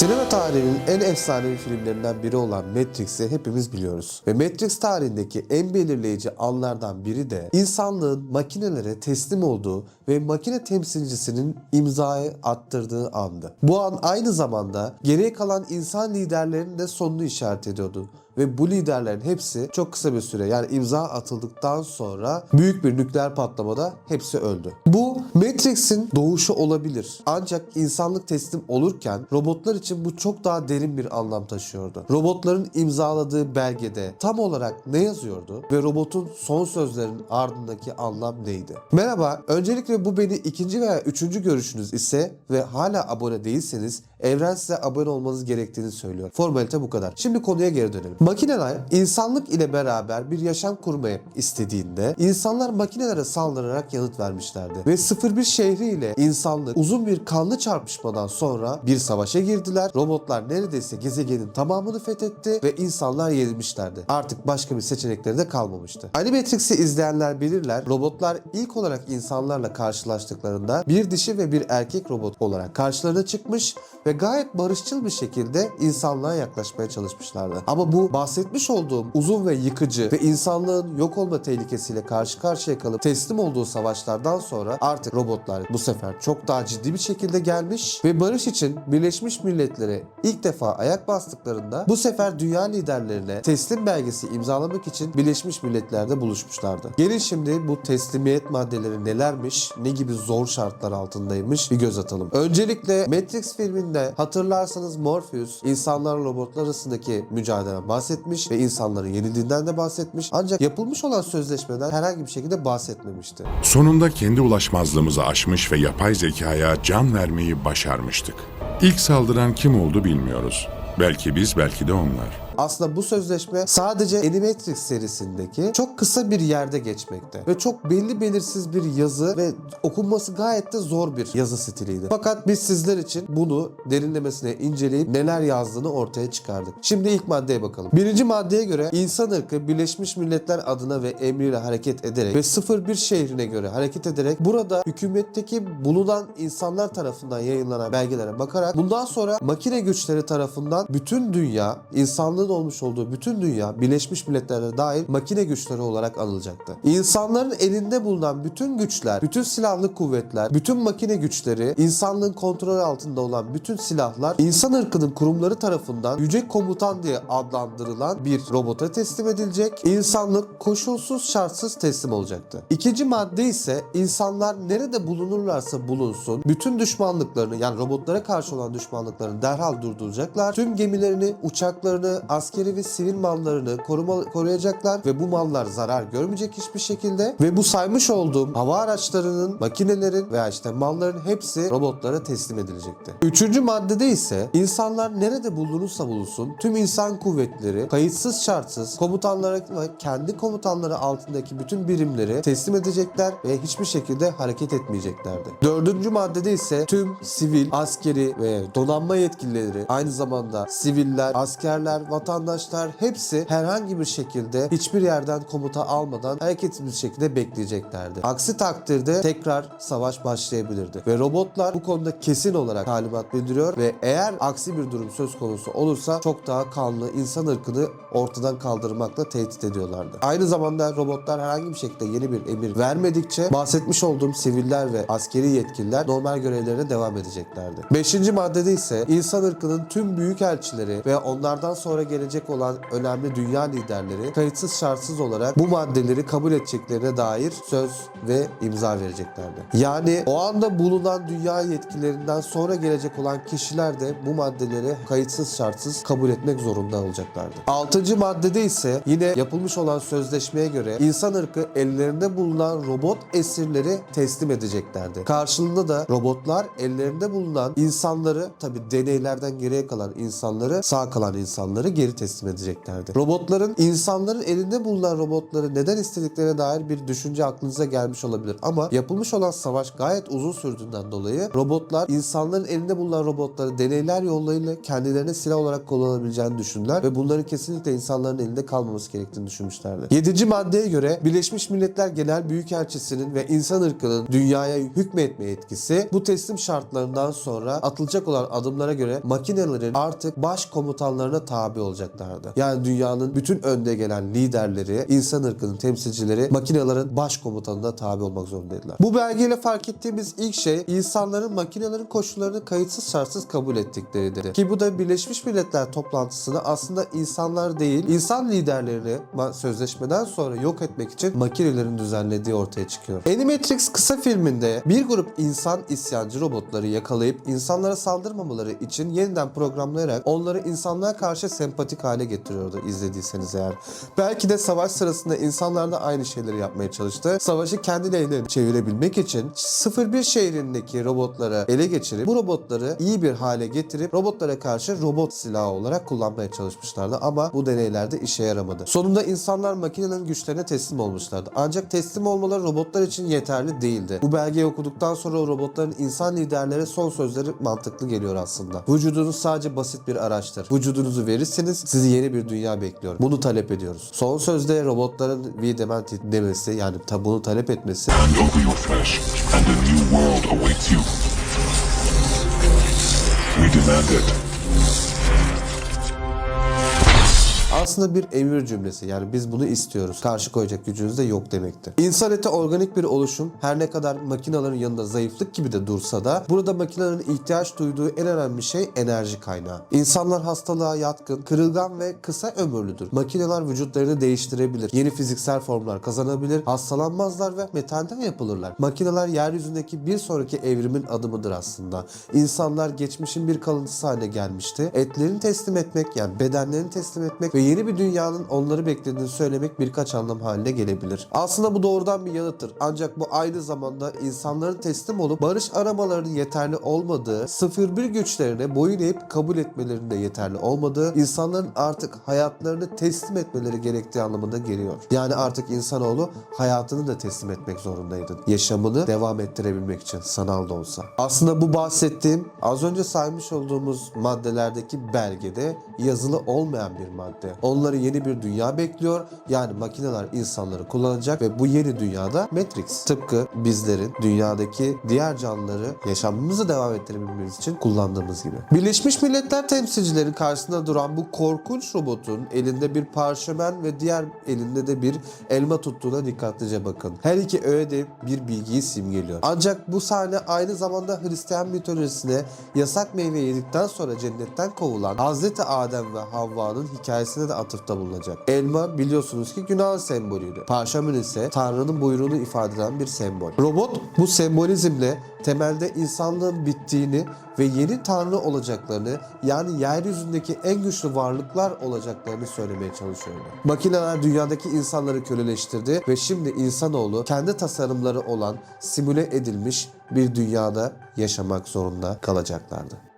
Sinema tarihinin en efsanevi filmlerinden biri olan Matrix'i hepimiz biliyoruz. Ve Matrix tarihindeki en belirleyici anlardan biri de insanlığın makinelere teslim olduğu ve makine temsilcisinin imzayı attırdığı andı. Bu an aynı zamanda geriye kalan insan liderlerinin de sonunu işaret ediyordu. Ve bu liderlerin hepsi çok kısa bir süre, yani imza atıldıktan sonra büyük bir nükleer patlamada hepsi öldü. Bu Matrix'in doğuşu olabilir. Ancak insanlık teslim olurken robotlar için bu çok daha derin bir anlam taşıyordu. Robotların imzaladığı belgede tam olarak ne yazıyordu ve robotun son sözlerinin ardındaki anlam neydi? Merhaba, öncelikle bu beni ikinci veya üçüncü görüşünüz ise ve hala abone değilseniz evren size abone olmanız gerektiğini söylüyor. Formalite bu kadar. Şimdi konuya geri dönelim. Makineler insanlık ile beraber bir yaşam kurmayı istediğinde insanlar makinelere saldırarak yanıt vermişlerdi. Ve 01 şehri ile insanlık uzun bir kanlı çarpışmadan sonra bir savaşa girdiler. Robotlar neredeyse gezegenin tamamını fethetti ve insanlar yenilmişlerdi. Artık başka bir seçenekleri de kalmamıştı. Animatrix'i izleyenler bilirler. Robotlar ilk olarak insanlarla karşılaştıklarında bir dişi ve bir erkek robot olarak karşılarına çıkmış ve gayet barışçıl bir şekilde insanlığa yaklaşmaya çalışmışlardı. Ama bu bahsetmiş olduğum uzun ve yıkıcı ve insanlığın yok olma tehlikesiyle karşı karşıya kalıp teslim olduğu savaşlardan sonra artık robotlar bu sefer çok daha ciddi bir şekilde gelmiş ve barış için Birleşmiş Milletler'e ilk defa ayak bastıklarında bu sefer dünya liderlerine teslim belgesi imzalamak için Birleşmiş Milletler'de buluşmuşlardı. Gelin şimdi bu teslimiyet maddeleri nelermiş, ne gibi zor şartlar altındaymış bir göz atalım. Öncelikle Matrix filminde hatırlarsanız Morpheus insanlarla robotlar arasındaki mücadeleden bahsetmiş ve insanların yenildiğinden de bahsetmiş. Ancak yapılmış olan sözleşmeden herhangi bir şekilde bahsetmemişti. Sonunda kendi ulaşmazlığımızı aşmış ve yapay zekaya can vermeyi başarmıştık. İlk saldıran kim oldu bilmiyoruz. Belki biz, belki de onlar. Aslında bu sözleşme sadece Animatrix serisindeki çok kısa bir yerde geçmekte. Ve çok belli belirsiz bir yazı ve okunması gayet de zor bir yazı stiliydi. Fakat biz sizler için bunu derinlemesine inceleyip neler yazdığını ortaya çıkardık. Şimdi ilk maddeye bakalım. Birinci maddeye göre insan ırkı Birleşmiş Milletler adına ve emriyle hareket ederek ve 01 şehrine göre hareket ederek burada hükümetteki bulunan insanlar tarafından yayınlanan belgelere bakarak bundan sonra makine güçleri tarafından bütün dünya, insanlığın olmuş olduğu bütün dünya Birleşmiş Milletler'e dair makine güçleri olarak anılacaktı. İnsanların elinde bulunan bütün güçler, bütün silahlı kuvvetler, bütün makine güçleri, insanlığın kontrolü altında olan bütün silahlar insan ırkının kurumları tarafından Yüce Komutan diye adlandırılan bir robota teslim edilecek. İnsanlık koşulsuz şartsız teslim olacaktı. İkinci madde ise insanlar nerede bulunurlarsa bulunsun bütün düşmanlıklarını, yani robotlara karşı olan düşmanlıklarını derhal durduracaklar. Tüm gemilerini, uçaklarını, askeri ve sivil mallarını koruyacaklar ve bu mallar zarar görmeyecek hiçbir şekilde ve bu saymış olduğum hava araçlarının, makinelerin veya malların hepsi robotlara teslim edilecekti. Üçüncü maddede ise insanlar nerede bulunursa bulunsun tüm insan kuvvetleri kayıtsız şartsız komutanlara ve kendi komutanları altındaki bütün birimleri teslim edecekler ve hiçbir şekilde hareket etmeyeceklerdi. Dördüncü maddede ise tüm sivil, askeri ve donanma yetkilileri, aynı zamanda siviller, askerler, vatandaşlar hepsi herhangi bir şekilde hiçbir yerden komuta almadan hareketsiz bir şekilde bekleyeceklerdi. Aksi takdirde tekrar savaş başlayabilirdi. Ve robotlar bu konuda kesin olarak talimat bildiriyor ve eğer aksi bir durum söz konusu olursa çok daha kanlı insan ırkını ortadan kaldırmakla tehdit ediyorlardı. Aynı zamanda robotlar herhangi bir şekilde yeni bir emir vermedikçe bahsetmiş olduğum siviller ve askeri yetkililer normal görevlerine devam edeceklerdi. Beşinci maddede ise insan ırkının tüm büyükelçileri ve onlardan sonra gelecek olan önemli dünya liderleri kayıtsız şartsız olarak bu maddeleri kabul edeceklerine dair söz ve imza vereceklerdi. Yani o anda bulunan dünya yetkililerinden sonra gelecek olan kişiler de bu maddeleri kayıtsız şartsız kabul etmek zorunda olacaklardı. Altıncı maddede ise yine yapılmış olan sözleşmeye göre insan ırkı ellerinde bulunan robot esirleri teslim edeceklerdi. Karşılığında da robotlar ellerinde bulunan insanları, tabi deneylerden geriye kalan insanları, sağ kalan insanları geri geri teslim edeceklerdi. Robotların, insanların elinde bulunan robotları neden istediklerine dair bir düşünce aklınıza gelmiş olabilir ama yapılmış olan savaş gayet uzun sürdüğünden dolayı robotlar, insanların elinde bulunan robotları deneyler yollarıyla kendilerine silah olarak kullanabileceğini düşündüler ve bunların kesinlikle insanların elinde kalmaması gerektiğini düşünmüşlerdi. 7. maddeye göre Birleşmiş Milletler Genel Büyükelçisi'nin ve insan ırkının dünyaya hükmetme etkisi bu teslim şartlarından sonra atılacak olan adımlara göre makinelerin artık baş komutanlarına tabi olacaklardı. Yani dünyanın bütün önde gelen liderleri, insan ırkının temsilcileri makinelerin baş komutanına tabi olmak zorundaydılar. Bu belgeyle fark ettiğimiz ilk şey insanların makinelerin koşullarını kayıtsız şartsız kabul ettikleridir. Ki bu da Birleşmiş Milletler toplantısını aslında insanlar değil, insan liderlerini sözleşmeden sonra yok etmek için makinelerin düzenlediği ortaya çıkıyor. Animatrix kısa filminde bir grup insan isyancı robotları yakalayıp insanlara saldırmamaları için yeniden programlayarak onları insanlığa karşı sempatik hale getiriyordu izlediyseniz eğer. Belki de savaş sırasında insanlar da aynı şeyleri yapmaya çalıştı. Savaşı kendi lehine çevirebilmek için 01 şehrindeki robotları ele geçirip bu robotları iyi bir hale getirip robotlara karşı robot silahı olarak kullanmaya çalışmışlardı ama bu deneylerde işe yaramadı. Sonunda insanlar makinelerin güçlerine teslim olmuşlardı. Ancak teslim olmaları robotlar için yeterli değildi. Bu belgeyi okuduktan sonra o robotların insan liderlere son sözleri mantıklı geliyor aslında. Vücudunuz sadece basit bir araçtır. Vücudunuzu verirseniz sizi yeni bir dünya bekliyor. Bunu talep ediyoruz. Son sözde robotların We demand it demesi, yani bunu talep etmesi. Hand over your flesh, and a new world awaits you. We demand it. Aslında bir emir cümlesi, yani biz bunu istiyoruz. Karşı koyacak gücünüz de yok demekti. İnsan eti organik bir oluşum, her ne kadar makinelerin yanında zayıflık gibi de dursa da burada makinelerin ihtiyaç duyduğu en önemli şey enerji kaynağı. İnsanlar hastalığa yatkın, kırılgan ve kısa ömürlüdür. Makineler vücutlarını değiştirebilir, yeni fiziksel formlar kazanabilir, hastalanmazlar ve metalden yapılırlar. Makineler yeryüzündeki bir sonraki evrimin adımıdır aslında. İnsanlar geçmişin bir kalıntısı haline gelmişti. Etlerini teslim etmek, yani bedenlerini teslim etmek ve yeni bir dünyanın onları beklediğini söylemek birkaç anlam haline gelebilir. Aslında bu doğrudan bir yanıttır. Ancak bu aynı zamanda insanların teslim olup barış aramalarının yeterli olmadığı, 01 güçlerine boyun eğip kabul etmelerinin de yeterli olmadığı, insanların artık hayatlarını teslim etmeleri gerektiği anlamına geliyor. Yani artık insanoğlu hayatını da teslim etmek zorundaydı. Yaşamını devam ettirebilmek için, sanal da olsa. Aslında bu bahsettiğim, az önce saymış olduğumuz maddelerdeki belgede yazılı olmayan bir madde. Onları yeni bir dünya bekliyor. Yani makineler insanları kullanacak ve bu yeni dünyada Matrix. Tıpkı bizlerin dünyadaki diğer canlıları yaşamımızı devam ettirebilmemiz için kullandığımız gibi. Birleşmiş Milletler temsilcileri karşısında duran bu korkunç robotun elinde bir parşömen ve diğer elinde de bir elma tuttuğuna dikkatlice bakın. Her iki öğe de bir bilgiyi simgeliyor. Ancak bu sahne aynı zamanda Hristiyan mitolojisine yasak meyve yedikten sonra cennetten kovulan Hazreti Adem ve Havva'nın hikayesine de atıfta bulunacak. Elma biliyorsunuz ki günah sembolüydü. Parşömen ise Tanrı'nın buyruğunu ifade eden bir sembol. Robot bu sembolizmle temelde insanlığın bittiğini ve yeni Tanrı olacaklarını, yani yeryüzündeki en güçlü varlıklar olacaklarını söylemeye çalışıyordu. Makineler dünyadaki insanları köleleştirdi ve şimdi insanoğlu kendi tasarımları olan simüle edilmiş bir dünyada yaşamak zorunda kalacaklardı.